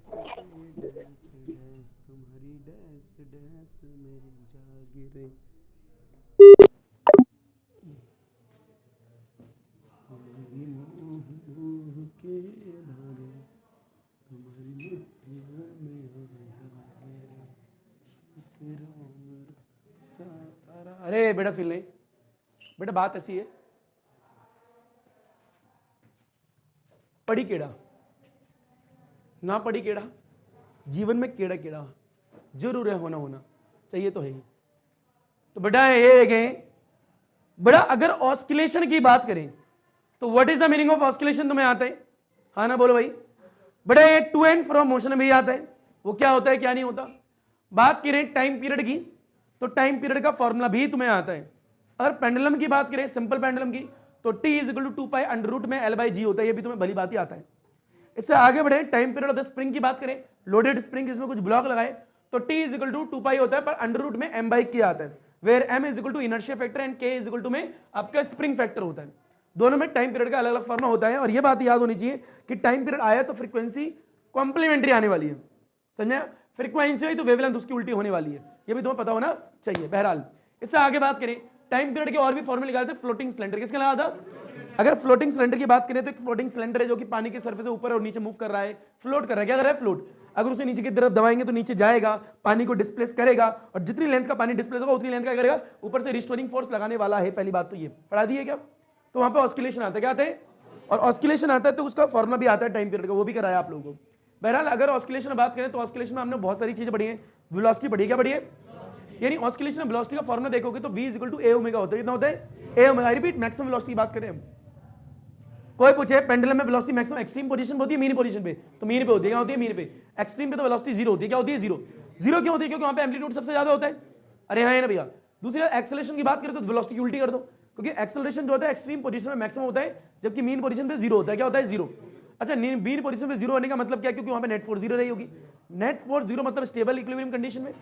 तुम्हारी dash dash में जागिरे के धागे तुम्हारी मुट्ठियों में जागिरे। अरे बेटा फील नहीं, बेटा बात ऐसी है, पढ़ी केड़ा ना पढ़ी केड़ा, जीवन में केड़ा केड़ा जरूर है, होना होना चाहिए तो है ही। तो बेटा ये देखें बेटा, अगर ऑस्किलेशन की बात करें तो what is the meaning of oscillation तुम्हें आता है? हाँ ना बोलो भाई। बेटा ये टू एंड फ्रॉम मोशन भी आता है, वो क्या होता है क्या नहीं होता। बात करें टाइम पीरियड की तो टाइम पीरियड का फॉर्मूला भी तुम्हें आता है। अगर पेंडुलम की बात करें, सिंपल पेंडुलम की, तो t is equal to 2 pi under root में l बाई जी होता है, ये भी तुम्हें भली बात ही आता है। इससे आगे बढ़े, time period of the spring की बात करें, लोडेड स्प्रिंग, इसमें कुछ ब्लॉक लगाए तो t is equal to 2 pi होता है, पर अंडर रूट में m बाई k आता है, where m is equal to inertia factor and k is equal to में आपका स्प्रिंग फैक्टर होता है। दोनों में टाइम पीरियड का अलग अलग फॉर्मूला होता है, और ये बात याद होनी चाहिए कि टाइम पीरियड आया तो फ्रीक्वेंसी कॉम्प्लीमेंट्री आने वाली है, समझे? फ्रीक्वेंसी आई तो वेवलेंथ उसकी उल्टी होने वाली है, ये भी तुम्हें पता होना चाहिए। बहरहाल इससे आगे बात करें, टाइम पीरियड के और भी फॉर्मूले निकालते हैं। फ्लोटिंग सिलेंडर किसके लगा था? अगर फ्लोटिंग सिलेंडर की बात करें तो एक फ्लोटिंग सिलेंडर है जो कि पानी के सरफेस से ऊपर और नीचे मूव कर रहा है, फ्लोट कर रहा है। क्या कर रहा है? फ्लोट। अगर उसे नीचे की तरफ दबाएंगे तो नीचे जाएगा, पानी को डिस्प्लेस करेगा, और जितनी लेंथ का पानी डिस्प्लेस होगा उतनी लेंथ का करेगा, ऊपर से रिस्टोरिंग फोर्स लगाने वाला है। पहली बात तो ये पढ़ा दी है क्या? तो वहां पे ऑस्किलेशन आता है, क्या आता है? और ऑस्किलेशन आता है तो उसका फॉर्मुला भी आता है टाइम पीरियड का, वो भी कराया आप लोगों को। बहरहाल अगर ऑस्किलेशन में बात करें तो ऑस्किलेशन में हमने बहुत सारी चीजें पढ़ी है। वेलोसिटी पढ़ी, क्या पढ़ी है? यानी ऑस्किलेशन वेलोसिटी का फॉर्मुला देखोगे तो v equal to a omega होता है। कितना होता है? a omega. I repeat, maximum velocity की बात करें हम। कोई पूछे पेंडुलम में वेलोसिटी मैक्सिमम एक्सट्रीम पोजीशन पे होती है मीन पोजीशन पे? तो मीन पे होती है। क्या होती है? मीन पे। एक्सट्रीम पे तो वेलोसिटी जीरो होती है। क्या होती है? जीरो। जीरो क्यों होती है? क्योंकि वहां पे एम्पलीट्यूड सबसे ज्यादा होता है। अरे हाँ है ना भैया। दूसरी एक्सेलरेशन की बात करें तो वेलोसिटी की उल्टी कर दो, क्योंकि एक्सेलरेशन जो होता है एक्सट्रीम पोजीशन में मैक्सिमम होता है, जबकि मीन पोजीशन पे जीरो होता है। क्या होता है? जीरो। अच्छा, मीन पोजीशन पे जीरो होने का मतलब क्या? क्योंकि वहां पे नेट फोर्स जीरो रही होगी। नेट फोर्स जीरो मतलब स्टेबल इक्विलिब्रियम कंडीशन में,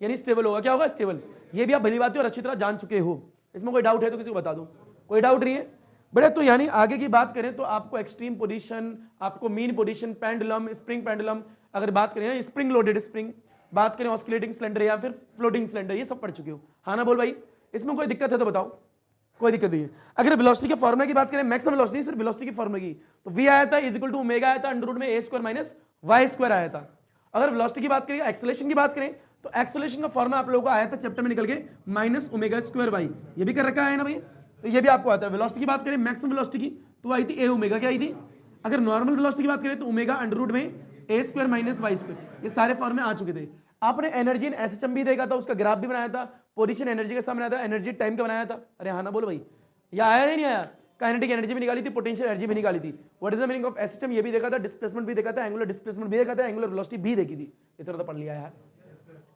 यानी स्टेबल होगा। क्या होगा? स्टेबल। ये भी आप भली बात और अच्छी तरह जान चुके हो। इसमें कोई डाउट है तो किसी को बता दो। कोई डाउट नहीं है बड़े? तो यानी आगे की बात करें तो आपको एक्सट्रीम पोजीशन, आपको mean position, pendulum, spring pendulum, अगर बात करें स्प्रिंग लोडेड स्प्रिंग, बात करें ऑस्किलेटिंग सिलेंडर या फिर फ्लोटिंग सिलेंडर, ये सब पढ़ चुके हो। हाँ ना बोल भाई? इसमें कोई दिक्कत है तो बताओ। कोई दिक्कत नहीं है। अगर वेलोसिटी के फॉर्मूला की बात करें, मैक्सिमम वेलोसिटी सिर्फ वेलोसिटी के फॉर्मूला की, तो v आया था इज इक्वल टू ओमेगा आया था अंडर रूट में a square minus y square आया था। अगर वेलोसिटी की बात करें, एक्सेलरेशन की बात करें, तो एक्सेलरेशन का फॉर्मूला आप लोगों को आया था चैप्टर में निकल के माइनस ओमेगा स्क्वायर y, ये भी कर रखा है ना भाई? तो ये भी आपको आता है। वेलोसिटी की बात करें मैक्सिमम वेलोसिटी की, तो आई थी a ओमेगा। क्या आई थी? अगर नॉर्मल वेलोसिटी की बात करें तो ओमेगा अंडर रूट में a square minus y square. ये सारे फॉर्मूले आ चुके थे। आपने एनर्जी इन एसएचएम भी देखा था, उसका ग्राफ भी बनाया था, पोजीशन एनर्जी का सामने आया था, एनर्जी टाइम का बनाया था। अरे हाँ ना बोलो भाई? या आया नहीं आया? काइनेटिक एनर्जी भी निकाली थी, पोटेंशियल एनर्जी भी निकाली थी। What is the meaning of SHM, ये भी देखा था, डिस्प्लेसमेंट भी देखा था, एंगुलर डिस्प्लेसमेंट भी देखा था, एंगुलर वेलोसिटी भी देखी थी। इतना तो पढ़ लिया यार,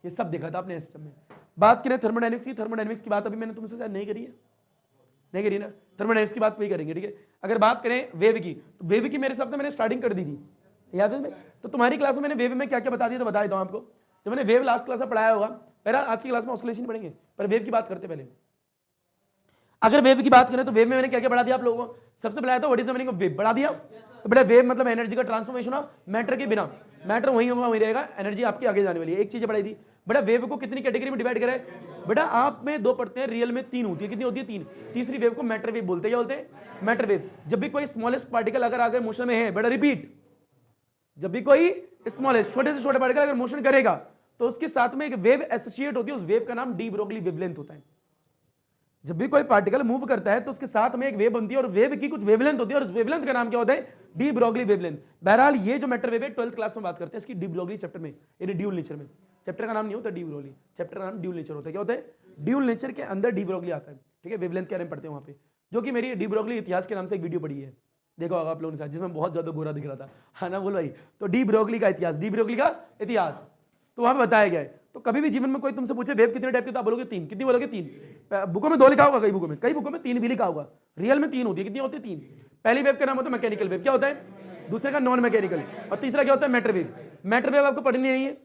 ये सब देखा था आपने एसएचएम में। बात करें थर्मोडायनेमिक्स की, थर्मोडायनेमिक्स की बात अभी मैंने तुमसे शायद नहीं करी है, नहीं करी ना? थर्मोडायनेमिक्स की बात वही करेंगे, ठीक है? अगर बात करें वेव की, तो वेव की मेरे हिसाब से मैंने स्टार्टिंग कर दी थी, याद है? तो तुम्हारी क्लास में मैंने वेव में क्या क्या बता दिया तो बता देता हूं आपको। जब मैंने वेव लास्ट क्लास में पढ़ाया होगा, पहला आज की क्लास में ऑस्किलेशन पढ़ेंगे, पर वेव की बात करते पहले। अगर वेव की बात करें तो वेव में मैंने क्या क्या बढ़ा दिया आप लोगों को? सबसे पहले था what is the meaning of wave, बढ़ा दिया। तो बेटा वेव मतलब एनर्जी का ट्रांसफॉर्मेशन ऑफ मैटर के बिना, मैटर वहीं होगा वहीं रहेगा, एनर्जी आपकी आगे जाने वाली है। एक चीज बढ़ाई थी बेटा, वेव को कितनी कैटेगरी में डिवाइड करा है? बेटा आप में दो पढ़ते हैं, रियल में तीन होती है। कितनी होती है? तीन। तीसरी वेव को मैटर वेव बोलते हैं। क्या बोलते हैं? Matter wave. जब भी कोई स्मॉलेस्ट पार्टिकल अगर आगे मोशन में है, बेटा रिपीट, जब भी कोई स्मॉलेस्ट छोटे से छोटे पार्टिकल अगर मोशन करेगा तो उसके साथ में एक वेव एसोसिएट होती है, उस वेव का नाम डी ब्रोगली वेवलेंथ होता है। जब भी कोई पार्टिकल मूव करता है तो उसके साथ में एक वेव बनती है, और वेव की कुछ वेवलेंथ होती है, और उस वेवलेंथ का नाम क्या होता है? De Broglie wavelength. बहरहाल ये जो मैटर वेव है 12th क्लास में बात करते हैं इसकी, डी ब्रोगली चैप्टर में, यानी ड्यूल नेचर में। चैप्टर का नाम नहीं होता डी ब्रोगली, चैप्टर का नाम ड्यूल नेचर होता है। क्या होता है? ड्यूल नेचर के अंदर डी ब्रोगली आता है, ठीक है? वेवलेंथ के बारे में पढ़ते हैं वहां पे, जो कि मेरी डी ब्रोगली इतिहास के नाम से एक वीडियो पड़ी है, देखो होगा आप लोगों ने, जिसमें बहुत ज्यादा गोरा दिख रहा था। हाँ ना बोल भाई? तो डी ब्रोगली का इतिहास, डी ब्रोगली का इतिहास तो वहां पे बताया गया है। तो कभी भी जीवन में कोई तुमसे पूछे वेव कितने टाइप की, तो आप बोलोगे तीन। कितनी बोलोगे? तीन। बुकों में दो लिखा होगा, कई बुकों में तीन भी लिखा होगा, रियल में तीन होती है। कितनी होती है? तीन। पहली वेव का नाम होता है मैकेनिकल वेव, क्या होता है? दूसरे का नॉन मैकेनिकल, और तीसरा क्या होता है? Matter wave. मैटर वेव आपको पढ़नी नहीं है,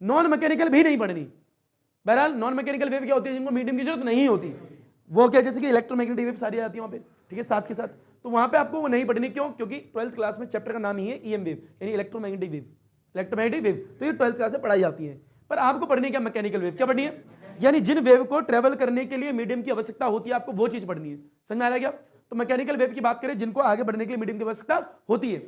नॉन मैकेनिकल भी नहीं पढ़नी। बहरहाल नॉन मैकेनिकल वेव क्या होती है? जिनको मीडियम की जरूरत नहीं होती, वो क्या, जैसे कि इलेक्ट्रोमैग्नेटिक वेव सारी आती है वहां पे, ठीक है, साथ के साथ। तो वहां पे आपको वो नहीं पढ़नी, क्यों? क्योंकि 12th क्लास में चैप्टर का नाम ही है ईएम वेव, यानी इलेक्ट्रोमैग्नेटिक वेव। इलेक्ट्रोमैग्नेटिक वेव, तो ये 12th क्लास में पढ़ाई जाती है। पर आपको पढ़नी क्या, मैकेनिकल वेव। क्या पढ़नी है, यानी जिन वेव को ट्रेवल करने के लिए मीडियम की आवश्यकता होती है, आपको वो चीज पढ़नी है। समझ में आ रहा है क्या? तो मैकेनिकल वेव की बात करें, जिनको आगे बढ़ने के लिए मीडियम की आवश्यकता होती है।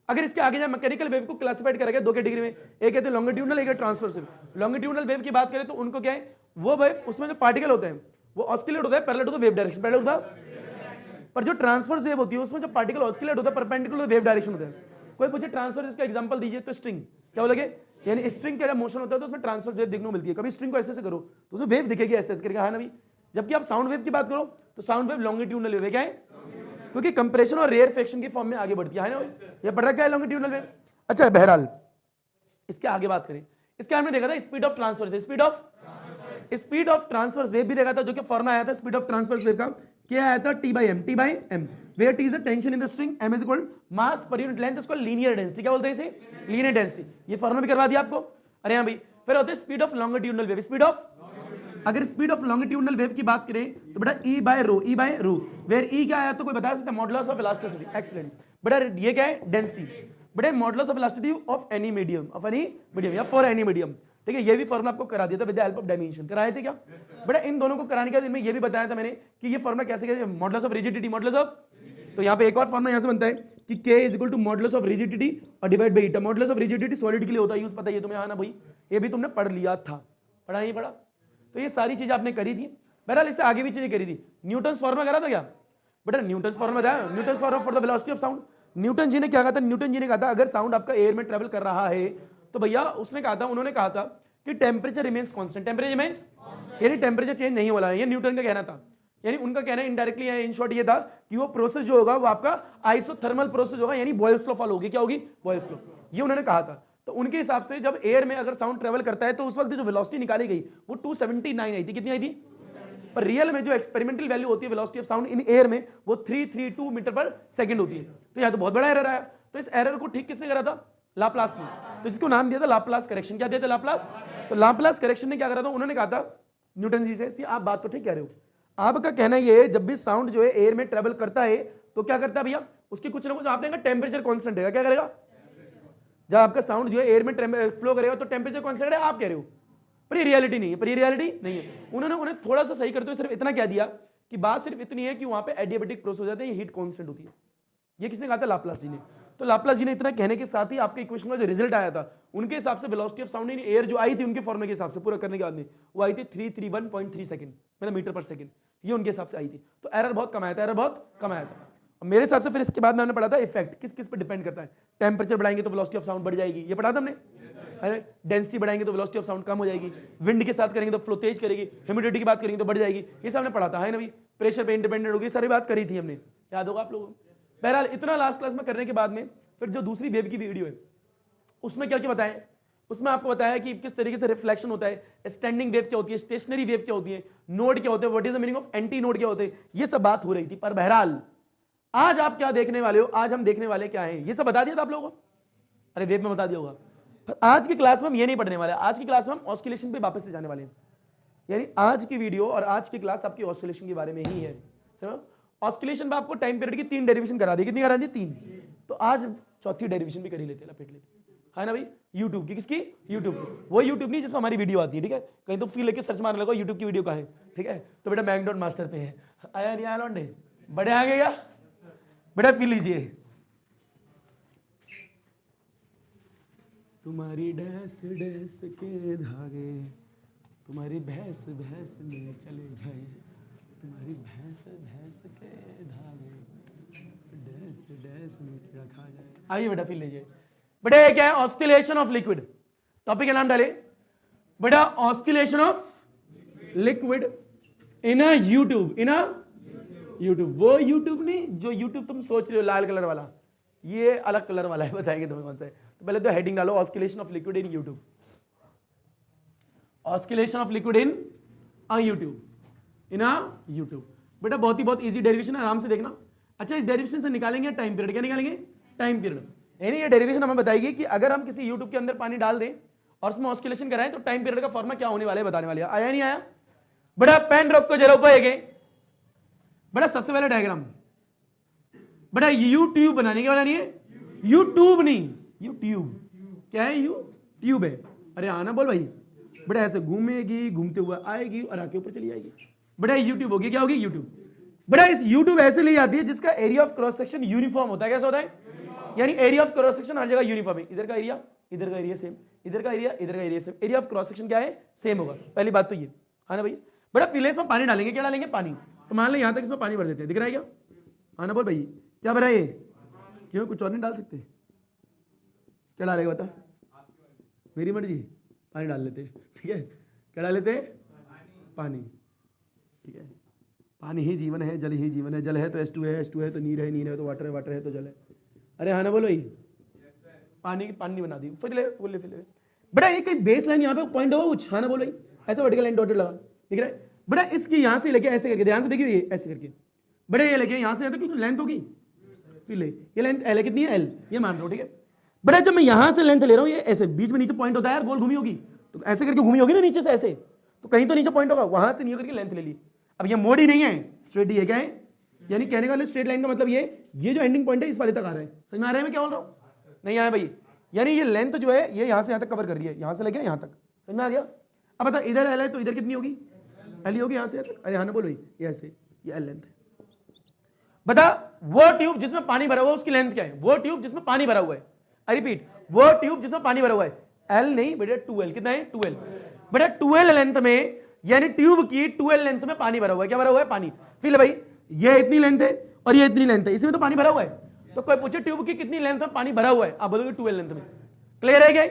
अगर इसके आगे जाए, मैकेनिकल वेव को क्लासिफाइड करेगा दो कैटेगरी में, एक कहते हैं लॉन्गिट्यूडनल, एक है ट्रांसवर्स वेव। लॉन्गिट्यूडनल वेव की बात करें तो उनको क्या है, वो वेव उसमें जो पार्टिकल होते हैं वो ऑस्किलेट होता है parallel to the wave direction, parallel to the, पर जो ट्रांसवर्स वेव होती है उसमें जो पार्टिकल ऑस्किलेट होता है perpendicular to the wave direction होता है। कोई पूछे ट्रांसवर्स का एग्जांपल दीजिए, तो स्ट्रिंग क्या बोलोगे, यानी स्ट्रिंग का मोशन होता है तो उसमें ट्रांसवर्स वेव देखने को मिलती है। कभी स्ट्रिंग को ऐसे करो तो उसमें वेव दिखेगी ऐसे करके, हाँ ना भाई। जबकि आप साउंड वेव की बात करो तो साउंड वेव लॉन्गिट्यूडनल वेव है, क्या है, क्योंकि कंप्रेशन और रेयर फ्रैक्शन की फॉर्म में आगे बढ़ती है ना भाई। ये पढ़ रखा है लॉन्गिट्यूडनल वेव। अच्छा, बहरहाल इसके आगे बात करें, इसके हमने देखा था speed of transverse, speed of transverse wave भी देखा था, जो कि फॉर्मूला आया था स्पीड ऑफ ट्रांसवर्स वेव का, क्या आया था, T/m, where T is the tension in the string, m is equal mass per unit length, इसको लीनियर डेंसिटी क्या बोलते हैं, इसे लीनियर डेंसिटी। ये फॉर्मूला भी करवा दिया आपको। अरे हाँ भाई, फिर होते हैं speed of longitudinal wave, speed of, अगर स्पीड ऑफ लॉन्गिट्यूडनल वेव की बात करें तो बेटा E/ρ, वेयर E क्या आया तो कोई बता सकता है, मॉडुलस ऑफ इलास्टिसिटी, एक्सीलेंट। बेटा ये क्या है, डेंसिटी, बेटा modulus of elasticity of any medium, या फॉर एनी मीडियम, ठीक है। ये भी फॉर्मूला आपको करा दिया था with the help of dimension, कराए थे क्या बेटा। इन दोनों को कराने के बाद मैं ये भी बताया था मैंने कि ये फॉर्मूला कैसे कैसे, modulus of rigidity, modulus of, तो यहाँ पे एक और फॉर्मूला यहाँ से बनता है कि K is equal to modulus of rigidity और divide by eta. Modulus of rigidity solid के लिए होता है यूज, पता है ये तुम्हें, हाँ ना भाई, ये भी तुमने पढ़ लिया था, पढ़ा ही पढ़ा। तो ये सारी चीजें आपने करी थी। बहरहाल इससे आगे भी चीजें करी थी। न्यूटन्स फॉर्मूला करा था क्या बेटा, न्यूटन्स फॉर्मूला था, Newton's formula for the velocity of sound. Newton ji ने क्या कहा था, न्यूटन जी ने कहा था अगर साउंड आपका एयर में ट्रेवल कर रहा है तो भैया उसने कहा था, उन्होंने कहा था कि temperature remains constant, temperature remains, यानी टेम्परेचर चेंज नहीं हो रहा है, ये न्यूटन का कहना था। यानी उनका कहना इनडायरेक्टली इन शॉर्ट ये था कि वो प्रोसेस जो होगा वो आपका आइसोथर्मल प्रोसेस होगा, यानी बॉयल्स लॉ फॉलो होगी, क्या होगी, बॉयल्स लॉ, ये उन्होंने कहा था। तो उनके हिसाब से जब एयर में अगर साउंड ट्रेवल करता है तो उस वक्त जो वेलोसिटी निकाली गई वो 279 आई थी, कितनी आई थी, पर रियल में जो एक्सपेरिमेंटल वैल्यू होती है velocity of sound in air में वो 332 मीटर पर सेकंड होती है। तो यहाँ तो बहुत बड़ा एरर आया। तो इस एरर को ठीक किसने करा था, लाप्लास ने, तो इसको नाम दिया था लाप्लास करेक्शन। क्या दिया था, लाप्लास। तो लाप्लास करेक्शन ने क्या करा था, उन्होंने कहा था न्यूटन जी से, आप बात तो ठीक कह रहे हो, आपका कहना ये है जब भी साउंड जो है एयर में ट्रेवल करता है तो क्या करता है भैया, उसकी कुछ ना कुछ आपने कहा टेम्परेचर कांस्टेंट है, क्या करेगा, जब आपका साउंड जो है एयर में फ्लो करेगा तो टेम्परेचर कांस्टेंट है, आप कह रहे हो, पर ये रियलिटी नहीं है, पर ये रियलिटी नहीं है। उन्होंने उन्हें थोड़ा सा सही करते हुए सिर्फ इतना कह दिया कि बात सिर्फ इतनी है कि वहां पे एडियाबेटिक प्रोसेस हो जाते हैं, हीट कांस्टेंट होती है। ये किसने कहा था, लाप्लास जी ने। तो लाप्लास जी ने इतना कहने के साथ ही आपके इक्वेशन का जो रिजल्ट आया था उनके हिसाब से velocity of sound in air जो आई थी उनके फॉर्मूले के हिसाब से पूरा करने के बाद में वो आई थी 331.3 सेकंड, मतलब मीटर पर सेकंड, ये उनके हिसाब से आई थी। तो एरर बहुत कम आया था, एरर बहुत कम आया था। और मेरे हिसाब से फिर इसके बाद में हमने पढ़ा था इफेक्ट किस किस पर डिपेंड करता है, टेम्परेचर बढ़ाएंगे तो वेलोसिटी ऑफ साउंड बढ़ जाएगी, ये पढ़ा था हमने। अरे डेंसिटी बढ़ाएंगे तो वेलोसिटी ऑफ साउंड कम हो जाएगी, विंड के साथ करेंगे तो फ्लो तेज करेगी, ह्यूमिडिटी की बात करेंगे तो बढ़ जाएगी, ये सब हमने पढ़ा था, है ना भाई। प्रेशर पे इंडिपेंडेंट होगी, सारी बात करी थी हमने, याद होगा आप लोगों को। बहरहाल इतना लास्ट क्लास में करने के बाद में फिर जो दूसरी वेव की वीडियो है उसमें क्या क्या बताएं, उसमें आपको बताया कि किस तरीके से रिफ्लेक्शन होता है, स्टैंडिंग वेव क्या होती है, स्टेशनरी वेव क्या होती है, नोड क्या होते हैं, what is the meaning of anti node क्या होते हैं, ये सब बात हो रही थी। पर बहरहाल आज आप क्या देखने वाले हो, आज हम देखने वाले क्या है, ये सब बता दिया था आप लोगों को, अरे वेव में बता दिया होगा। पर आज की क्लास में हम ये नहीं पढ़ने वाले, आज की क्लास में हम ऑस्किलेशन पे वापस से जाने वाले हैं। यानी आज की वीडियो और आज की क्लास आपकी ऑस्किलेशन के बारे में ही है। ऑस्किलेशन में आपको टाइम पीरियड की 3 डेरिवेशन करा दी, कितनी करा दी, 3। तो आज चौथी डेरिवेशन भी कर ही लेते हैं, लपेट लेते है ना भाई। यूट्यूब की, किसकी, यूट्यूब की, वो यूट्यूब नहीं जिसमें हमारी वीडियो आती है, ठीक है। कहीं तो फील लेके सर्च मारने लगो यूट्यूब की वीडियो का है, ठीक है। तो बेटा मैकडॉन मास्टर पे है, आया नहीं आया लौंडे, बड़े आ गए क्या बेटा, फील लीजिए। तुम्हारी डैस डैस के धागे तुम्हारी भैंस भैंस में चले जाए, तुम्हारी भैंस भैंस के धागे डैस डैस में रखा जाए। आइए बेटा फील लीजिए। बेटा ये क्या है, ऑस्किलेशन ऑफ लिक्विड, टॉपिक का नाम डाले बेटा, oscillation of liquid in a YouTube, in a YouTube. वो यूट्यूब नहीं जो यूट्यूब तुम सोच रहे हो लाल कलर वाला, ये अलग कलर वाला है, बताएंगे तुम्हें कौन सा है। तो पहले तो हेडिंग डालो, oscillation of liquid in YouTube, oscillation of liquid in a YouTube, in a YouTube. बेटा बहुत इजी डेरिवेशन है, आराम से देखना। अच्छा, इस डेरिवेशन से निकालेंगे टाइम पीरियड, क्या निकालेंगे, टाइम पीरियड। यानी ये डेरिवेशन हमें बताएगी कि अगर हम किसी यूट्यूब के अंदर पानी डाल दें और उसमें ऑस्किलेशन कराएं तो टाइम पीरियड का फॉर्मूला क्या होने वाला है बताने वाले। आया नहीं आया बेटा, पेन रखो जरा ऊपर। बेटा सबसे पहले डायग्राम, बेटा यूट्यूब बनानी, क्या बनानी है, यूट्यूब नहीं यूट्यूब, क्या है यू? ट्यूब है। अरे आना बोल भाई। बेटा ऐसे घूमेगी, घूमते हुए आएगी और आके ऊपर चली जाएगी। बेटा यूट्यूब होगी, क्या होगी? यूट्यूब। बेटा इस यूट्यूब ऐसे ली जाती है जिसका area of cross section uniform होता है। कैसा होता है? यानी एरिया ऑफ क्रॉस सेक्शन हर जगह यूनिफॉर्म है। इधर का एरिया, इधर का एरिया सेम, इधर का एरिया, इधर का area same. Area of cross section क्या है? सेम होगा। पहली बात तो ये, हाँ ना भैया। बेटा फिलेस में पानी डालेंगे, क्या डालेंगे? पानी। तो मान लो यहां तक इसमें पानी भर देते हैं, दिख रहा है क्या? हाँ ना बोल भाई, क्या भरा है? क्यों, कुछ और नहीं डाल सकते? क्या डालेगा बता? मेरी मर्जी, पानी डाल लेते, ठीक है। क्या डाल लेते? पानी, ठीक है। पानी ही जीवन है, जल ही जीवन है। जल है तो H2 है, H2 है तो नीर है, नीर है तो वाटर है, वाटर है तो जल है। अरे हाँ ना बोलो भाई, पानी की पानी बना दी, फिर ले। बेटा एक बेस लाइन यहाँ पे पॉइंट होगा कुछ, हाँ ना बोलो भाई, ऐसा वर्टिकल लाइन डॉटेड लगा, दिख रहा है? बेटा इसकी यहाँ से लेके ऐसे करके, ध्यान से देखिए, ये ऐसे करके, बेटा ये लेके यहाँ से तो लेंथ होगी, फिर ले ये लेंथ L है, कितनी है? L, ये मान लो, ठीक है। बेटा जब मैं यहाँ से लेंथ ले रहा हूँ, ये ऐसे बीच में नीचे पॉइंट होता है यार, गोल घूमी होगी, तो ऐसे करके घूमी होगी ना नीचे से ऐसे, तो कहीं तो नीचे पॉइंट होगा, वहां से नहीं करके लेंथ ले ली। अब ये मोड ही नहीं है, स्ट्रेट ही है। क्या है? यानी कहने का स्ट्रेट लाइन का मतलब ये जो एंडिंग पॉइंट है इस वाले तक आ रहा है। समझ में आ रहा है मैं क्या बोल रहा हूँ? नहीं आया भाई? यानी ये लेंथ जो है ये यहाँ से यहाँ तक कवर कर रही है, यहाँ से लेके यहाँ तक। समझ में आ गया? अब बता, इधर L है तो इधर कितनी होगी? L ही होगी यहाँ से। अरे हाँ ना बोलो, ये ऐसे, ये L लेंथ है। बता वो ट्यूब जिसमें पानी भरा हुआ है उसकी लेंथ क्या है? वो ट्यूब जिसमें पानी भरा हुआ है, आई रिपीट, वो ट्यूब जिसमें पानी भरा हुआ है, L नहीं बेटा 2L। कितना है? 2L। बेटा 2L लेंथ में, यानी ट्यूब की 2L लेंथ में पानी भरा हुआ है। क्या भरा हुआ है? पानी। फिर भाई ये इतनी लेंथ है और ये इतनी लेंथ है, इसमें तो पानी भरा हुआ है। तो कोई पूछे ट्यूब की कितनी लेंथ में पानी भरा हुआ है, आप बोलोगे 2L लेंथ में। क्लियर है क्या?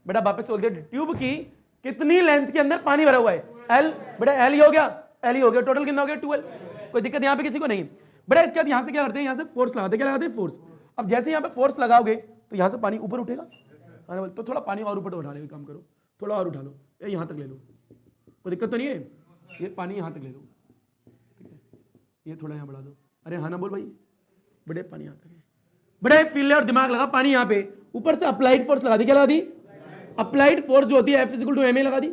बेटा वापस बोल दिया, ट्यूब की कितनी लेंथ के अंदर पानी भरा हुआ है? L। बेटा L ही हो गया, L ही हो गया। टोटल कितना हो गया? 2L। कोई दिक्कत यहाँ पे किसी को नहीं? बेटा इसके बाद यहाँ से क्या करते हैं? यहाँ से फोर्स लगाते हैं। क्या लगाते हैं? फोर्स। अब जैसे यहाँ पे फोर्स लगाओगे तो यहाँ से पानी ऊपर उठेगा, तो थोड़ा पानी और ऊपर उठाने का काम करो, थोड़ा और उठा लो, यहाँ तक ले लो, कोई दिक्कत तो नहीं है। ये पानी यहाँ तक ले लो, ठीक है, ये थोड़ा यहाँ बढ़ा दो। अरे हाँ ना बोल भाई, बड़े पानी यहाँ तक है। बड़े फील ले और दिमाग लगा, पानी यहाँ पे, ऊपर से अप्लाइड फोर्स लगा दी। क्या लगा दी? अप्लाइड फोर्स जो होती है F = ma लगा दी।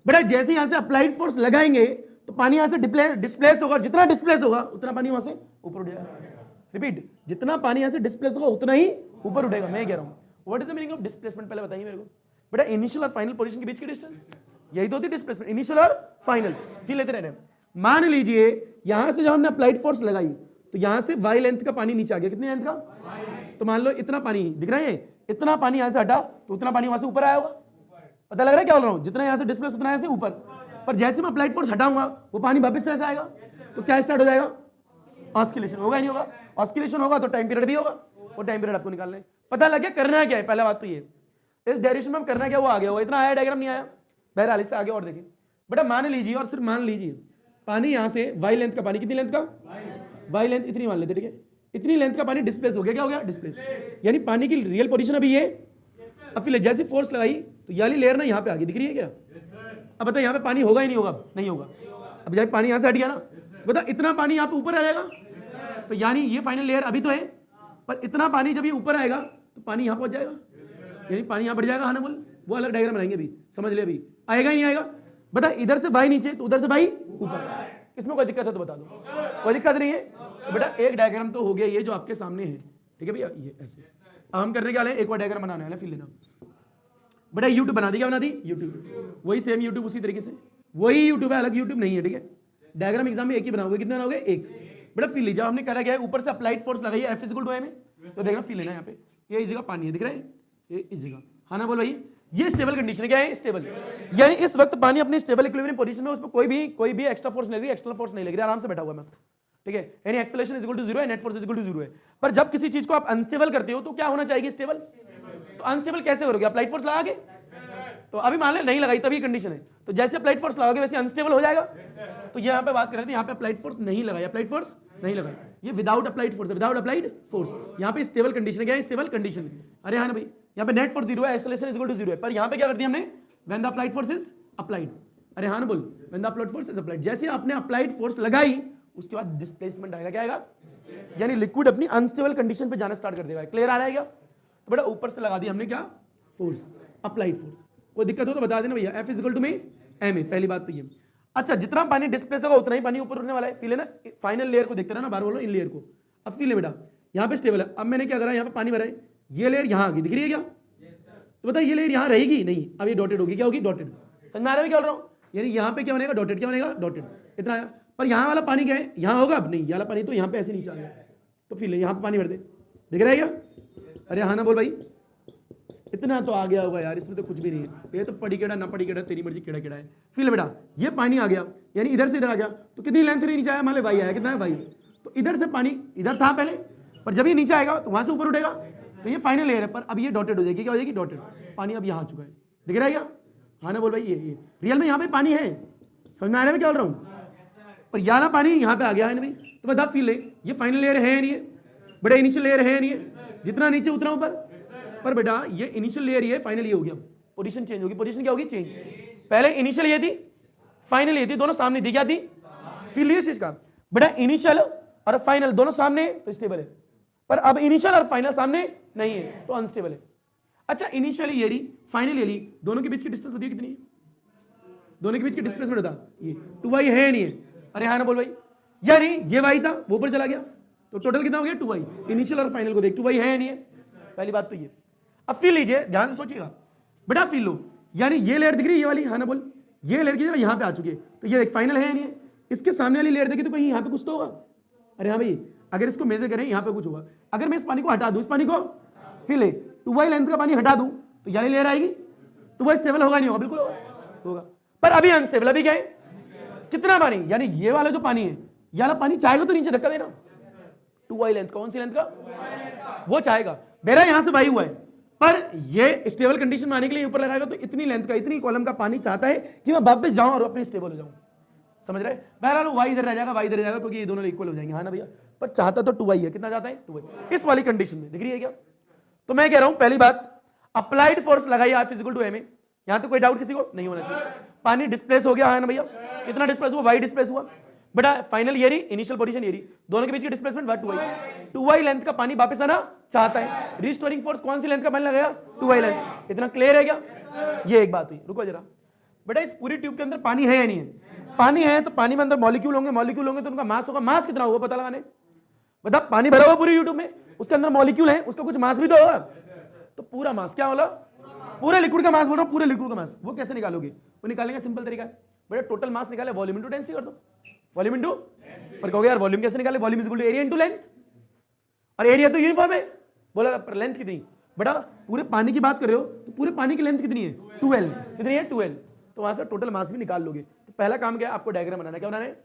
बेटा जैसे यहाँ से अप्लाइड फोर्स लगाएंगे तो पानी यहाँ से डिस्प्लेस होगा, जितना डिस्प्लेस होगा उतना पानी वहां से ऊपर उठ जाएगा। रिपीट, जितना पानी यहाँ से डिस्प्लेस होगा उतना ही ऊपर उठेगा। मैं कह रहा हूँ what is the meaning of displacement, पहले बताइए मेरे को। बेटा इनिशियल और फाइनल पोजीशन के बीच की डिस्टेंस, यही तो होती है डिस्प्लेसमेंट, इनिशियल और फाइनल। फिर लेते रहने, मान लीजिए यहां से जब हमने अप्लाइड फोर्स लगाई तो यहां से y लेंथ का पानी नीचे आ गया। कितनी लेंथ का? तो मान लो इतना पानी दिख रहा है, इतना पानी यहां से हटा तो उतना पानी वहां से ऊपर आया होगा। पता लग रहा है क्या बोल रहा हूं? जितना यहां से डिस्प्लेस उतना यहां से ऊपर। पर जैसे मैं अप्लाइड फोर्स हटाऊंगा वो पानी वापस तरह से आएगा, तो क्या स्टार्ट हो जाएगा? ऑस्किलेशन होगा। नहीं होगा? ऑस्किलेशन होगा तो टाइम पीरियड भी होगा, वो टाइम पीरियड आपको निकालना है। पता लग गया करना क्या है? पहला बात तो ये, इस डायरेक्शन में हम करना क्या, वो आ गया होगा। इतना आया डायग्राम नहीं आया? बहरहाल इससे आगे और देखिए बेटा, मान लीजिए और सिर्फ मान लीजिए पानी यहां से y लेंथ का पानी, कितनी लेंथ का? y लेंथ इतनी मान लेते, ठीक है, इतनी लेंथ का पानी डिस्प्लेस हो गया। क्या हो गया? डिस्प्लेस। यानी पानी की रियल पोजीशन अभी ये। अब फिर जैसे फोर्स लगाई तो ये वाली लेयर ना यहाँ पे आ गई, दिख रही है क्या? अब बता यहाँ पे पानी होगा ही नहीं होगा? नहीं होगा। अब जब पानी यहाँ से हट गया ना, बता इतना पानी यहाँ पे ऊपर आ जाएगा, तो यानी ये फाइनल लेयर अभी तो है, पर इतना पानी जब ये ऊपर आएगा तो पानी यहाँ पहुंच जाएगा, यानी पानी यहाँ बढ़ जाएगा। हाँ ना बोल, वो अलग डायग्राम बनाएंगे अभी, समझ ले। अभी आएगा ही नहीं आएगा? बता इधर से भाई नीचे तो उधर से भाई ऊपर, इसमें कोई दिक्कत है तो बता दो। कोई दिक्कत नहीं है? तो बेटा एक डायग्राम तो हो गया ये जो आपके सामने है, ठीक है भैया, ये ऐसे। अब हम करने के वाले एक और डायग्राम बनाने वाले, फिर लेना। बेटा यूट्यूब बना दी, क्या बना दी? यूट्यूब। वही सेम यूट्यूब उसी तरीके से, वही यूट्यूब है, अलग यूट्यूब नहीं है, ठीक है। डायग्राम एग्जाम में एक ही बनाओगे, कितने बनाओगे? एक। बेटा फील लीजिए, हमने करा क्या है, ऊपर से अप्लाइड फोर्स लगाई है F = ma, तो देखना फील लेना, यहाँ पे ये इस जगह पानी है, दिख रहा है, ये इस जगह। हाँ ना बोल भाई, ये स्टेबल कंडीशन क्या है? स्टेबल, यानी इस वक्त पानी अपनी स्टेबल इक्विलिब्रियम पोजीशन में, उसमें कोई भी एक्स्ट्रा फोर्स नहीं लग रही, एक्सटर्नल फोर्स नहीं लग रही, आराम से बैठा हुआ है मस्त, ठीक है। यानी एक्सेलरेशन = 0 है, नेट फोर्स = 0 है। पर जब किसी चीज को आप अनस्टेबल करते हो तो क्या होना चाहिए? स्टेबल। तो अनस्टेबल कैसे करोगे? अप्लाइड फोर्स लगा के, तो अभी मान ले नहीं लगाई तभी कंडीशन है, तो जैसे अप्लाइड फोर्स लगाओगे वैसे अनस्टेबल हो जाएगा। तो यहाँ पे बात कर रहे थे, यहाँ पे अप्लाइड फोर्स नहीं लगाई, अप्लाइड फोर्स नहीं लगाई, ये विदाउट अप्लाइड फोर्स है, विदाउट अप्लाइड फोर्स। यहाँ पे स्टेबल कंडीशन क्या है? Stable condition. अरे हाँ ना भाई, यहाँ पे नेट फोर्स 0 है, एक्सेलरेशन = 0 है, पर यहाँ पे क्या कर दिया हमने? When the applied force is applied. अरे हाँ ना बोल, when the applied force is applied, जैसे आपने अप्लाइड फोर्स लगाई उसके बाद डिस्प्लेसमेंट आएगा। क्या आएगा? यानी लिक्विड अपनी अनस्टेबल कंडीशन पे जाना स्टार्ट कर देगा। क्लियर आ रहा है क्या? तो बेटा ऊपर से लगा दिया हमने क्या? Force, applied force. कोई दिक्कत हो तो बता देना भैया, F = ma, पहली बात तो ये। अच्छा, जितना पानी डिस्प्लेस होगा उतना ही पानी ऊपर उठने वाला है। फील है ना? फाइनल लेयर को देखते रहना, बार बोलो इन लेयर को। अब फील है बेटा, यहाँ पे स्टेबल है, अब मैंने क्या करा, यहाँ पे पानी भरा है, ये लेयर यहाँ आ गई, दिख रही है क्या? तो बता ये लेयर यहाँ रहेगी नहीं, अब ये डॉटेड होगी, क्या होगी डॉटेड। समझ में आ रहा है क्या बोल रहा हूँ, यानी यहाँ पे क्या बनेगा डॉटेड, क्या बनेगा डॉटेड, इतना आया। पर यहाँ वाला पानी क्या है, यहाँ होगा, अब नहीं, ये वाला पानी तो यहाँ पे ऐसे नीचे आ गया, तो फिर यहाँ पे पानी भर दे, दिख रहा है क्या? अरे हाँ ना बोल भाई, इतना तो आ गया होगा यार, इसमें तो कुछ भी नहीं है, ये तो पड़ी केड़ा ना पड़ी केड़ा तेरी मर्जी, केड़ा केड़ा है। फिर बेटा ये पानी आ गया, यानी इधर से इधर आ गया, तो कितनी लेंथ नीचे आया, मान लो वाई आया, कितना है वाई, तो इधर से पानी इधर था पहले, पर जब ये नीचे आएगा तो वहां से ऊपर उठेगा, तो ये फाइनल लेयर है, पर अब ये डॉटेड हो जाएगी, क्या हो जाएगी डॉटेड, पानी अब यहाँ आ चुका है, दिख रहा है क्या? हाँ ना बोल भाई, ये रियल में यहाँ पे पानी है, समझ में आ रहा है क्या बोल रहा हूँ? पर यहाँ ना पानी यहाँ पे आ गया है ना भाई, तो बता फील ले, ये फाइनल लेयर है नहीं है, बड़ा इनिशियल लेयर है नहीं है, जितना नीचे उतना ऊपर, पर बेटा ये इनिशियल लेयर ये फाइनल ये हो गया, पोजीशन चेंज होगी, पोजीशन क्या होगी चेंज, पहले इनिशियल ये थी फाइनल ये थी, दोनों सामने थी, क्या थी फील ये चीज का, बेटा इनिशियल और फाइनल दोनों सामने तो स्टेबल है, पर अब इनिशियल और फाइनल सामने नहीं है तो अनस्टेबल है। अच्छा इनिशियल ये रही, फाइनल ये रही, दोनों के बीच की डिस्टेंस बताइए कितनी है, दोनों के बीच की डिस्प्लेसमेंट बता, ये 2y है नहीं है, अरे हाँ ना बोल भाई, यानी ये y था वो ऊपर चला गया, तो टोटल कितना हो गया 2y, इनिशियल और फाइनल को देख 2y है नहीं है, पहली बात तो ये। अब फील लीजिए, ध्यान से सोचिएगा बेटा, फील लो, यानी ये लेयर दिख रही है ये वाली, हाँ ना बोल, ये लेयर की जगह यहाँ पे आ चुकी है, तो ये एक फाइनल है नहीं है, इसके सामने वाली लेयर देखी तो कहीं यहाँ पे कुछ तो होगा, अरे हाँ भाई अगर इसको मेजर करें यहाँ पे कुछ होगा, अगर मैं इस पानी को हटा दूं, इस पानी को फील ले 2y लेंथ का पानी हटा दूं तो ये लेयर आएगी, तो वह स्टेबल होगा नहीं होगा, बिल्कुल होगा, पर अभी अनस्टेबल, अभी क्या है कितना पानी, यानी ये वाला जो पानी है ये वाला पानी चाहेगा तो नीचे धक्का देना, 2y लेंथ, कौन सी लेंथ का वो चाहेगा, मेरा यहां से वाई हुआ है, पर ये स्टेबल कंडीशन में आने के लिए ऊपर लगाएगा, तो इतनी लेंथ का इतनी कॉलम का पानी चाहता है कि मैं वापस जाऊं और अपने स्टेबल हो जाऊं, समझ रहे? बहरहाल वाई इधर रह जाएगा, वाई इधर रह जाएगा, क्योंकि ये दोनों इक्वल हो जाएंगे, हाँ ना भैया, पर चाहता तो 2y है, कितना चाहता है 2y, इस वाली कंडीशन में दिख रही है क्या? तो मैं कह रहा हूं पहली बात, अप्लाइड फोर्स लगाई आप फिजिकल टू एम, यहां तो कोई डाउट किसी को नहीं होना चाहिए, पानी डिस्प्लेस हो गया है ना भैया, कितना डिस्प्लेस हुआ, वाई डिस्प्लेस हुआ, बेटा फाइनल ये रही, इनिशियल पोजीशन ये रही, दोनों के बीच की डिस्प्लेसमेंट 2y लेंथ का पानी वापस आना चाहता है, रिस्टोरिंग फोर्स कौन सी लेंथ का पानी लगाया 2y लेंथ, इतना क्लियर है क्या? ये एक बात हुई, रुको जरा बेटा, इस पूरी ट्यूब के अंदर पानी है या नहीं है, पानी है तो पानी में अंदर मॉलिक्यूल होंगे, मॉलिक्यूल होंगे तो उनका मास होगा, मास कितना होगा पता लगाने, बता पानी भरा हुआ पूरी यूट्यूब में, उसके अंदर मॉलिक्यूल है, उसका कुछ मास भी तो होगा, तो पूरा मास क्या बोला, पूरे लिक्विड का मास बोल रहा हूं, पूरे लिक्विड का मास, वो कैसे निकालोगे, वो निकालने का सिंपल तरीका है बेटा, टोटल मास निकाले वॉल्यूम इनटू डेंसिटी कर दो, वॉल्यूम इनटू, पर कहोगे यार वॉल्यूम कैसे निकाले, volume is equal to area into length, और एरिया तो यूनिफॉर्म है, बोला पर लेंथ कितनी, बेटा पूरे पानी की बात कर रहे हो तो पूरे पानी की लेंथ कितनी है 2L, कितनी है 2L, तो वहां से टोटल मास भी निकाल लोगे। तो पहला काम क्या है, आपको डायग्राम बनाना है, क्या बनाना है,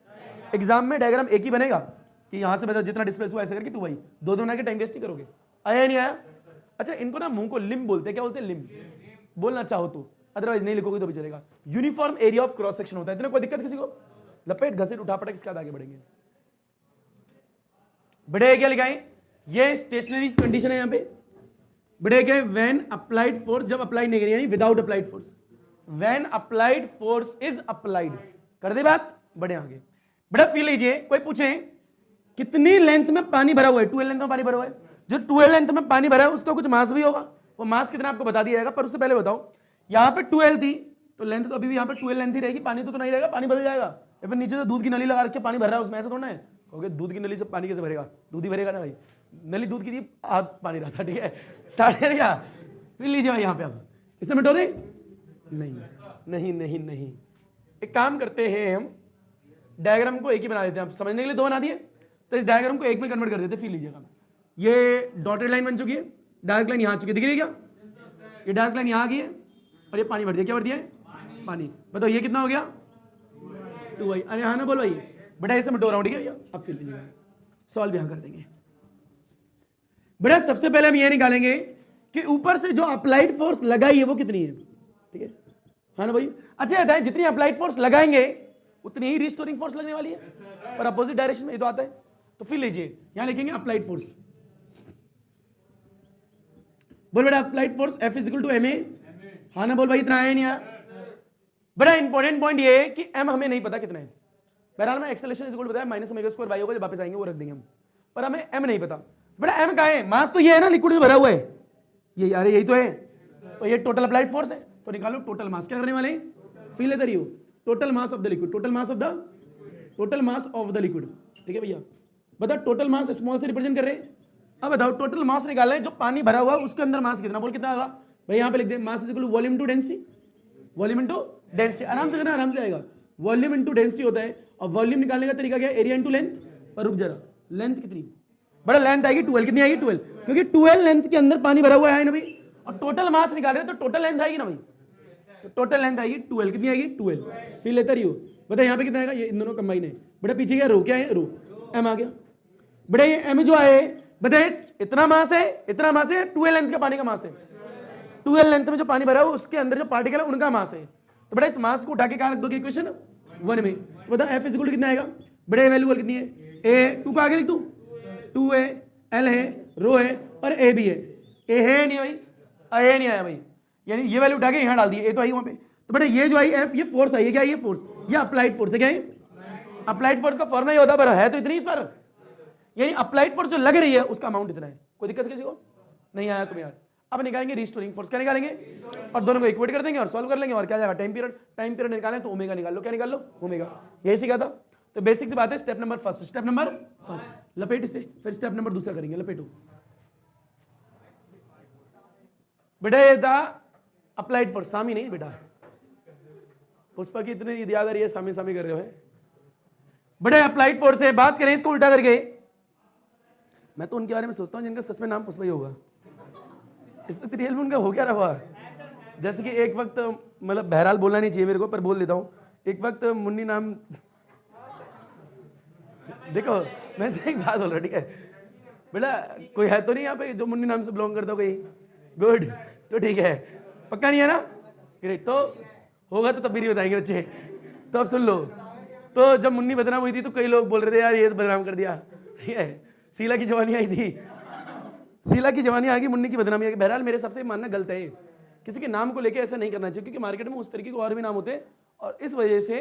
एग्जाम में डायग्राम एक ही बनेगा कि यहां से मतलब जितना डिस्प्लेस हुआ ऐसे करके 2y, दो बना के टाइम वेस्ट नहीं करोगे, आया नहीं आया? अच्छा इनको ना मुंह को लिम बोलते हैं, क्या बोलते हैं लिम, बोलना चाहो तो, अदरवाइज नहीं लिखोगे तो भी चलेगा। Uniform area of cross section होता है, इतना कोई दिक्कत किसी को, लपेट घसीट उठा पटक इसके बाद आगे बढ़ेंगे। बड़े क्या लिखाएं, ये स्टेशनरी कंडीशन है यहाँ पे, बड़े क्या व्हेन अप्लाइड फोर्स, जब अप्लाइड नहीं करी यानी without applied force, when applied force is applied, कर दे बात, बड़े आगे। बड़ा फील लीजिए, कोई पूछे कितनी लेंथ में पानी भरा हुआ है, 2L लेंथ में पानी भरा हुआ है, जो 2L लेंथ में पानी भरा है उसका कुछ मास भी होगा, वो मास कितना आपको बता दिया जाएगा, पर उससे पहले बताओ यहाँ पे 2L थी तो लेंथ तो अभी भी यहाँ पे 2L लेंथ ही रहेगी, पानी तो नहीं रहेगा, पानी बदल जाएगा, या फिर नीचे से दूध की नली लगा रखे पानी भर रहा है उसमें, ऐसा थोड़ा है, कहोगे दूध की नली से पानी कैसे भरेगा, दूध ही भरेगा ना भाई, नली दूध की थी आध पानी रहा था, ठीक है स्टार्ट कर क्या, फिर लीजिए भाई यहाँ पे आप इससे मिटो दे, नहीं नहीं नहीं नहीं, एक काम करते हैं हम डायग्राम को एक ही बना देते हैं, आप समझने के लिए दो बना दिए, तो इस डायग्राम को एक में कन्वर्ट कर देते, फिर लीजिएगा, ये डॉटेड लाइन बन चुकी है, डार्क लाइन यहाँ आ चुकी है, दिख रही है क्या, ये डार्क लाइन यहाँ आ गई है, और ये पानी भर दिया, क्या भर दिया है पानी, बताओ ये कितना हो गया 2y, अरे हाँ ना बोल भाई, बेटा इसे मिटो रहा हूँ, ठीक है भैया, अब फिर लीजिएगा, सॉल्व यहाँ कर देंगे। बेटा सबसे पहले हम ये निकालेंगे कि ऊपर से जो अप्लाइड फोर्स लगाई है वो कितनी है, ठीक है हाँ ना भाई, अच्छा बताएं जितनी अप्लाइड फोर्स लगाएंगे उतनी ही रिस्टोरिंग फोर्स लगने वाली है, पर अपोजिट डायरेक्शन में ये तो आता है, तो फिर लीजिए यहां लिखेंगे अप्लाइड फोर्स, बोल बेटा applied force F is equal to ma, हाँ ना बोल भाई, इतना है नहीं यार, बड़ा इंपॉर्टेंट पॉइंट ये है कि m हमें नहीं पता कितना है, बहरहाल में एक्सेलरेशन इज इक्वल टू बताया माइनस ओमेगा स्क्वायर y होगा, जब वापस आएंगे वो रख देंगे हम, पर हमें m नहीं पता, बड़ा m कहाँ है, मास तो ये है ना लिक्विड में भरा हुआ है, ये अरे यही तो है, तो ये टोटल अप्लाइड फोर्स है, तो निकालो टोटल मास, क्या करने वाले फील लेते रहियो, total mass of the liquid, total mass of the liquid, ठीक है भैया, बताओ टोटल मास स्मॉल से रिप्रेजेंट कर रहे हैं, अब बताओ टोटल मास निकालना है, जो पानी भरा हुआ है उसके अंदर मास कितना, बोल कितना होगा भाई यहाँ पे लिख दे mass is equal to volume to density, volume into density, आराम से करना, आराम से आएगा। वॉल्यूम इनटू डेंसिटी होता है, और वॉल्यूम निकालने का तरीका क्या है, एरिया इनटू लेंथ। पर रुक जरा, लेंथ कितनी, बड़ा लेंथ आएगी 12, कितनी आएगी 12, क्योंकि 12 लेंथ के अंदर पानी भरा हुआ है ना भाई, और टोटल मास निकाल रहे हैं तो टोटल लेंथ आएगी ना भाई, तो टोटल लेंथ आएगी 12, कितनी आएगी 12। फिर लेता रही हो, बता यहाँ पे कितना आएगा, ये इन दोनों कंबाइन है, बेटा पीछे क्या रो, क्या है रो, एम आ गया, बेटा ये एम जो आए, बताए इतना मास है, इतना मास है, 12 लेंथ का पानी का मास है, 12 लेंथ में जो पानी भरा है उसके अंदर जो पार्टिकल है उनका मास है, तो बेटा इस मास को उठा के कहाँ रख दोगे इक्वेशन 1 में, तो बता एफ इज इक्वल टू कितना आएगा, बेटा वैल्यू कितनी है, ए 2 का आगे लिख दूं, 2 है, एल है, रो है, और ए भी है, ए है नहीं भाई, ए नहीं आया भाई, यानी ये वैल्यू उठा के यहाँ डाल दी, ए तो आई वहां पे, तो बेटा ये जो आई एफ, ये फोर्स आई है, क्या ये फोर्स, ये अप्लाइड फोर्स है, क्या है अप्लाइड फोर्स का फॉर्मूला ये होता है, है तो इतनी सर, यानी अप्लाइड फोर्स जो लग रही है उसका अमाउंट इतना है, कोई दिक्कत किसी को नहीं आया तुम्हें यार। अब निकालेंगे रिस्टोरिंग फोर्स, क्या निकालेंगे, और दोनों को इक्वेट कर देंगे और सॉल्व कर लेंगे, और क्या जाएगा टाइम पीरियड निकालें तो ओमेगा निकाल लो, क्या निकाल लो ओमेगा, यही सीखा था। तो बेसिक सी बात है, स्टेप नंबर फर्स्ट लपेट इसे, फिर स्टेप नंबर दूसरा करेंगे, लपेटो बेटा, ये था अप्लाइड फोर्स, सामी नहीं बेटा, पुष्पा की इतनी याद आ रही है, सामी सामी कर रहे हो, बड़े अप्लाइड फोर्स से बात करें इसको उल्टा करके, मैं तो उनके बारे में सोचता हूँ जिनका सच में नाम पुष्पा ही होगा, इस वक्त रियल में उनका हो क्या रहा, जैसे कि एक वक्त, मतलब बहरहाल बोलना नहीं चाहिए मेरे को पर बोल देता हूँ, एक वक्त मुन्नी नाम, देखो मैं से एक बात बोल रहा, ठीक है बेटा, कोई है तो नहीं यहाँ पे जो मुन्नी नाम से बिलोंग करता हो कोई, गुड, तो ठीक है, पक्का नहीं है ना, ग्रेट, तो होगा तो तब भी नहीं बताएंगे बच्चे, तो अब सुन लो, तो जब मुन्नी बदनाम हुई थी तो कई लोग बोल रहे थे यार ये तो बदनाम कर दिया, ठीक है, शीला की जवानी आई थी, शीला की जवानी आ गई, मुन्नी की बदनामी आ गई, बहरहाल मेरे सबसे मानना गलत है, किसी के नाम को लेके ऐसा नहीं करना चाहिए, क्योंकि मार्केट में उस तरीके के और भी नाम होते हैं, और इस वजह से